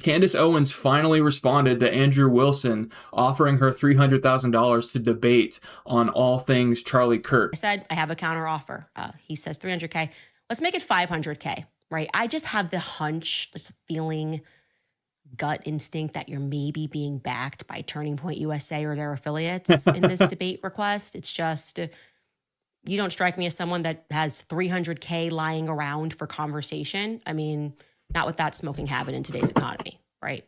Candace Owens finally responded to Andrew Wilson, offering her $300,000 to debate on all things Charlie Kirk. I said, I have a counter offer. He says 300K. Let's make it 500K, right? I just have the hunch, this feeling, gut instinct that you're maybe being backed by Turning Point USA or their affiliates in this debate request. It's just, you don't strike me as someone that has 300K lying around for conversation. I mean, not with that smoking habit in today's economy, right?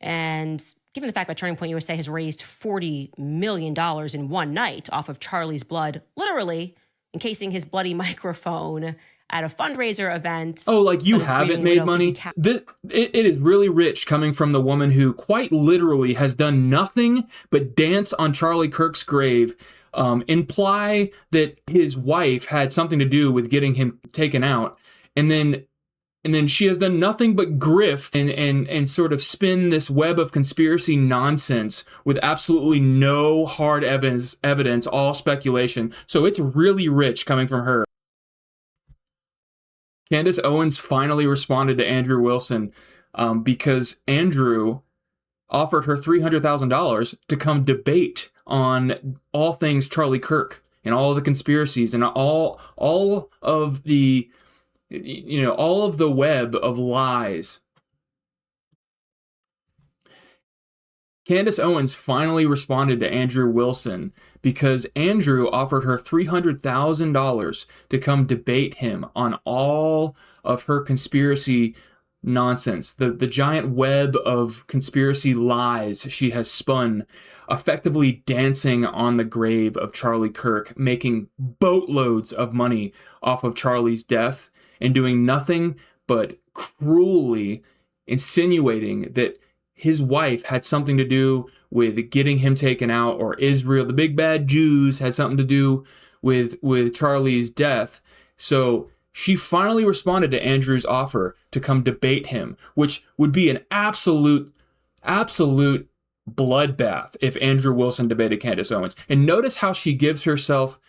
And given the fact that Turning Point USA has raised $40 million in one night off of Charlie's blood, literally encasing his bloody microphone at a fundraiser event. Oh, like you haven't made money? It is really rich coming from the woman who quite literally has done nothing but dance on Charlie Kirk's grave, imply that his wife had something to do with getting him taken out, and then she has done nothing but grift and sort of spin this web of conspiracy nonsense with absolutely no hard evidence, all speculation. So it's really rich coming from her. Candace Owens finally responded to Andrew Wilson because Andrew offered her $300,000 to come debate on all things Charlie Kirk and all of the conspiracies and all of the, all of the web of lies. Candace Owens finally responded to Andrew Wilson because Andrew offered her $300,000 to come debate him on all of her conspiracy nonsense, the giant web of conspiracy lies she has spun, effectively dancing on the grave of Charlie Kirk, making boatloads of money off of Charlie's death, and doing nothing but cruelly insinuating that his wife had something to do with getting him taken out, or Israel, the big bad Jews, had something to do with Charlie's death. So she finally responded to Andrew's offer to come debate him, which would be an absolute bloodbath if Andrew Wilson debated Candace Owens. And notice how she gives herself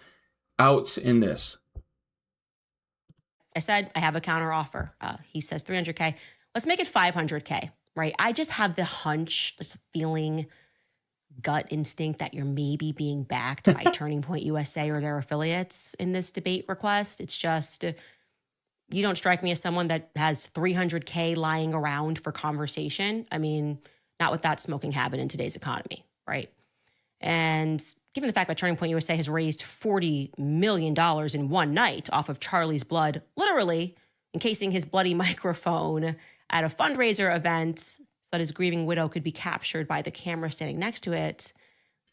outs in this. I said, I have a counter offer. He says 300K. Let's make it 500K, right? I just have the hunch, this feeling, gut instinct that you're maybe being backed by Turning Point USA or their affiliates in this debate request. It's just, you don't strike me as someone that has 300K lying around for conversation. I mean, not with that smoking habit in today's economy, right? And given the fact that Turning Point USA has raised $40 million in one night off of Charlie's blood, literally encasing his bloody microphone at a fundraiser event so that his grieving widow could be captured by the camera standing next to it.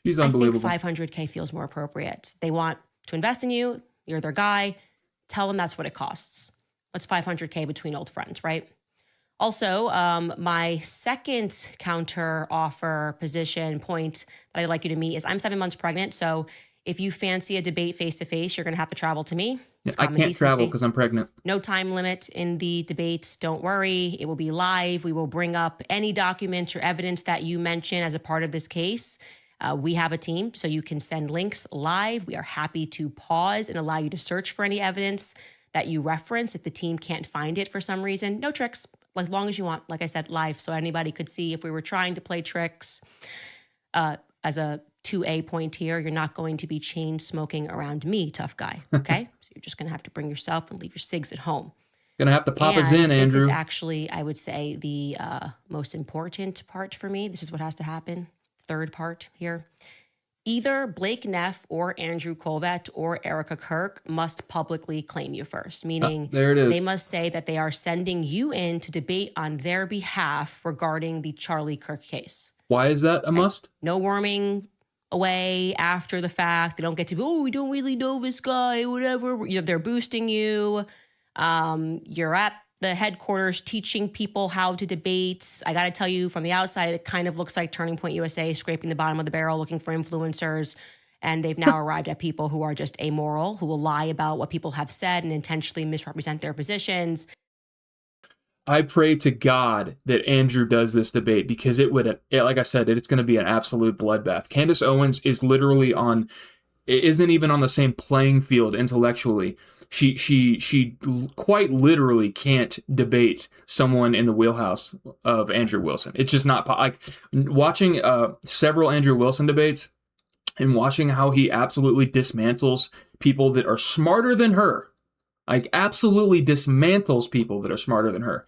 She's unbelievable. I think 500K feels more appropriate. They want to invest in you. You're their guy. Tell them that's what it costs. What's 500K between old friends, right? Also, my second counter offer position point that I'd like you to meet is I'm 7 months pregnant. So if you fancy a debate face-to-face, you're going to have to travel to me. I can't travel because I'm pregnant. No time limit in the debates. Don't worry. It will be live. We will bring up any documents or evidence that you mention as a part of this case. We have a team, so you can send links live. We are happy to pause and allow you to search for any evidence that you reference if the team can't find it for some reason. No tricks, as long as you want. Like I said, live, so anybody could see if we were trying to play tricks. As a 2A point here, you're not going to be chain smoking around me, tough guy, okay? So you're just going to have to bring yourself and leave your cigs at home. Gonna have to pop us in, Andrew. This is actually, I would say, the most important part for me. This is what has to happen. Third part here. Either Blake Neff or Andrew Colvett or Erica Kirk must publicly claim you first, meaning there it is. They must say that they are sending you in to debate on their behalf regarding the Charlie Kirk case. Why is that a must? No worming away after the fact. They don't get to be, oh, we don't really know this guy, whatever. They're boosting you. You're at the headquarters teaching people how to debate. I got to tell you, from the outside, it kind of looks like Turning Point USA scraping the bottom of the barrel looking for influencers. And they've now arrived at people who are just amoral, who will lie about what people have said and intentionally misrepresent their positions. I pray to God that Andrew does this debate because it would, like I said, it's going to be an absolute bloodbath. Candace Owens is literally on isn't even on the same playing field intellectually. She quite literally can't debate someone in the wheelhouse of Andrew Wilson. It's just not like watching several Andrew Wilson debates and watching how he absolutely dismantles people that are smarter than her. Like absolutely dismantles people that are smarter than her.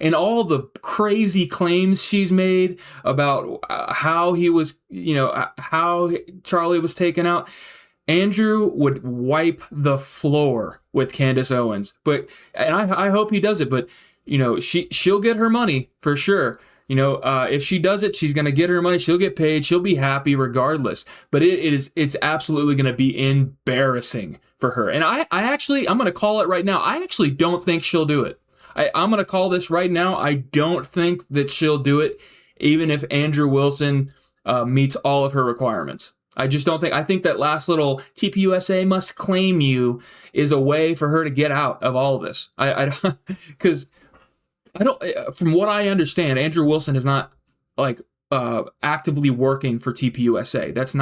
And all the crazy claims she's made about how he was, how Charlie was taken out. Andrew would wipe the floor with Candace Owens, and I hope he does it. But she'll get her money for sure. If she does it, she's gonna get her money. She'll get paid. She'll be happy regardless. But it's absolutely gonna be embarrassing for her. And I'm gonna call it right now. I actually don't think she'll do it. I'm gonna call this right now. I don't think that she'll do it, even if Andrew Wilson meets all of her requirements. I just don't think. I think that last little TPUSA must claim you is a way for her to get out of all of this. Because I don't. From what I understand, Andrew Wilson is not like actively working for TPUSA. That's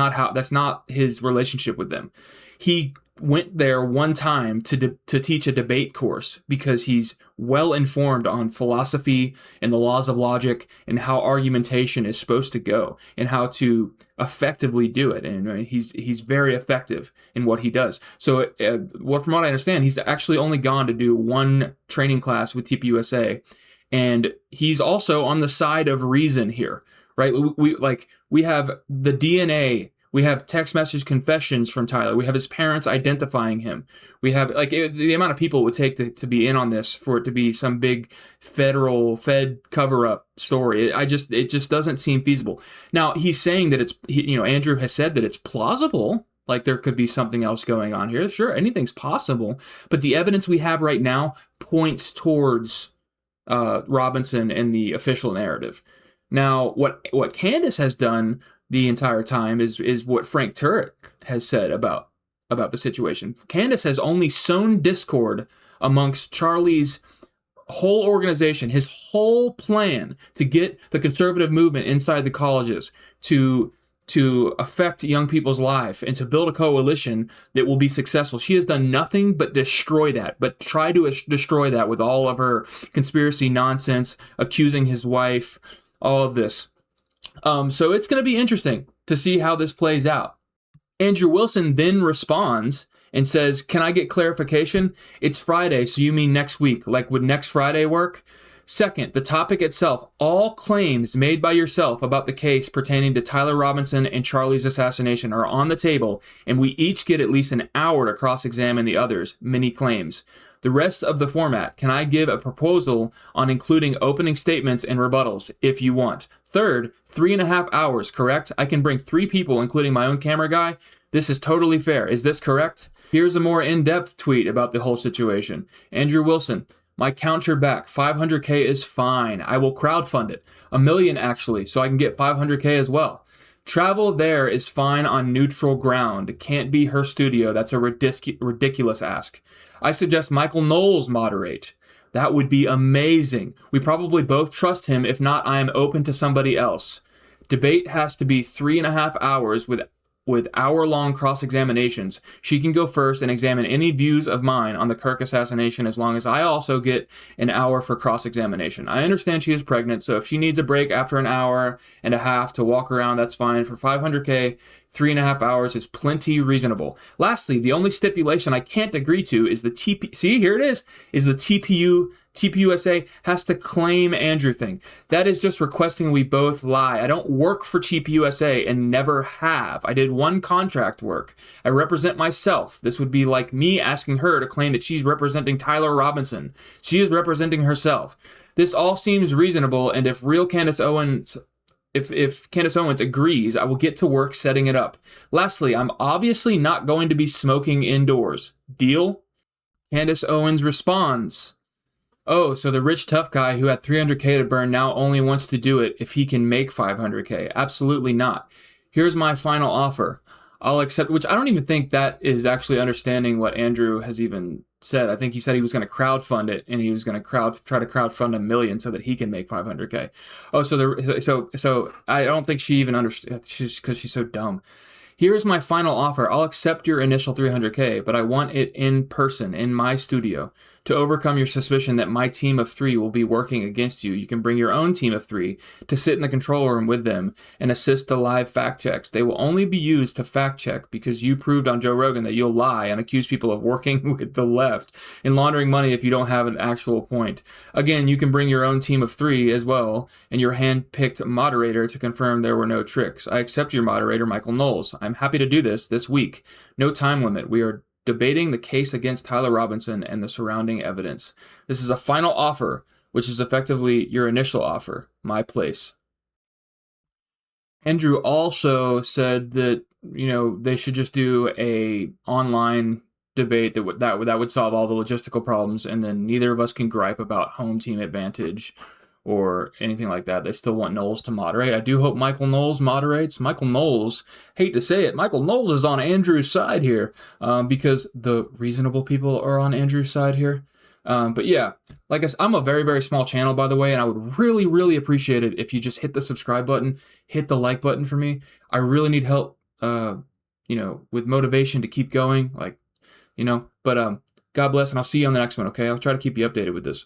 not his relationship with them. He went there one time to teach a debate course because he's well informed on philosophy and the laws of logic and how argumentation is supposed to go and how to effectively do it. And he's very effective in what he does. So from what I understand, he's actually only gone to do one training class with TPUSA, and he's also on the side of reason here, right? We have the DNA. We have text message confessions from Tyler. We have his parents identifying him. We have the amount of people it would take to be in on this for it to be some big Fed cover-up story. It just doesn't seem feasible. Now he's saying that Andrew has said that it's plausible. Like there could be something else going on here. Sure, anything's possible. But the evidence we have right now points towards Robinson and the official narrative. Now, what Candace has done the entire time is what Frank Turek has said about the situation. Candace has only sown discord amongst Charlie's whole organization, his whole plan to get the conservative movement inside the colleges to affect young people's life and to build a coalition that will be successful. She has done nothing but destroy that, but try to destroy that with all of her conspiracy nonsense, accusing his wife, all of this. So it's going to be interesting to see how this plays out. Andrew Wilson then responds and says, "Can I get clarification? It's Friday, so you mean next week? Like, would next Friday work? Second, the topic itself, all claims made by yourself about the case pertaining to Tyler Robinson and Charlie's assassination are on the table, and we each get at least an hour to cross-examine the others, many claims. The rest of the format, can I give a proposal on including opening statements and rebuttals, if you want? Third, 3.5 hours, correct? I can bring 3 people, including my own camera guy. This is totally fair. Is this correct?" Here's a more in-depth tweet about the whole situation. Andrew Wilson, "My counter back, 500K is fine. I will crowdfund it. 1 million actually, so I can get 500K as well. Travel there is fine on neutral ground. Can't be her studio. That's a ridiculous ask. I suggest Michael Knowles moderate. That would be amazing. We probably both trust him. If not, I am open to somebody else. Debate has to be 3.5 hours with hour-long cross-examinations. She can go first and examine any views of mine on the Kirk assassination as long as I also get an hour for cross-examination. I understand she is pregnant, so if she needs a break after an hour and a half to walk around, that's fine. For 500K, 3.5 hours is plenty reasonable. Lastly, the only stipulation I can't agree to is the TPUSA has to claim Andrew thing. That is just requesting we both lie. I don't work for TPUSA and never have. I did one contract work. I represent myself. This would be like me asking her to claim that she's representing Tyler Robinson. She is representing herself. This all seems reasonable, and if Candace Owens agrees, I will get to work setting it up. Lastly, I'm obviously not going to be smoking indoors. Deal?" Candace Owens responds, "Oh, so the rich tough guy who had 300K to burn now only wants to do it if he can make 500K. Absolutely not. Here's my final offer. I'll accept," which I don't even think that is actually understanding what Andrew has even said. I think he said he was going to crowdfund it, and he was going to try to crowdfund 1 million so that he can make 500K. Oh, so I don't think she even understands, because she's so dumb. Here's my final offer. I'll accept your initial 300K, but I want it in person, in my studio. To overcome your suspicion that my team of 3 will be working against you, you can bring your own team of 3 to sit in the control room with them and assist the live fact checks. They will only be used to fact check because you proved on Joe Rogan that you'll lie and accuse people of working with the left and laundering money if you don't have an actual point. Again, you can bring your own team of 3 as well and your hand-picked moderator to confirm there were no tricks. I accept your moderator, Michael Knowles. I'm happy to do this week. No time limit. We are debating the case against Tyler Robinson and the surrounding evidence. This is a final offer, which is effectively your initial offer, my place. Andrew also said that, they should just do a online debate that would solve all the logistical problems, and then neither of us can gripe about home team advantage or anything like that. They still want Knowles to moderate. I do hope Michael Knowles moderates. Michael Knowles, hate to say it, Michael Knowles is on Andrew's side here because the reasonable people are on Andrew's side here. But yeah, like I said, I'm a very, very small channel, by the way, and I would really, really appreciate it if you just hit the subscribe button, hit the like button for me. I really need help, with motivation to keep going, but God bless, and I'll see you on the next one, okay? I'll try to keep you updated with this.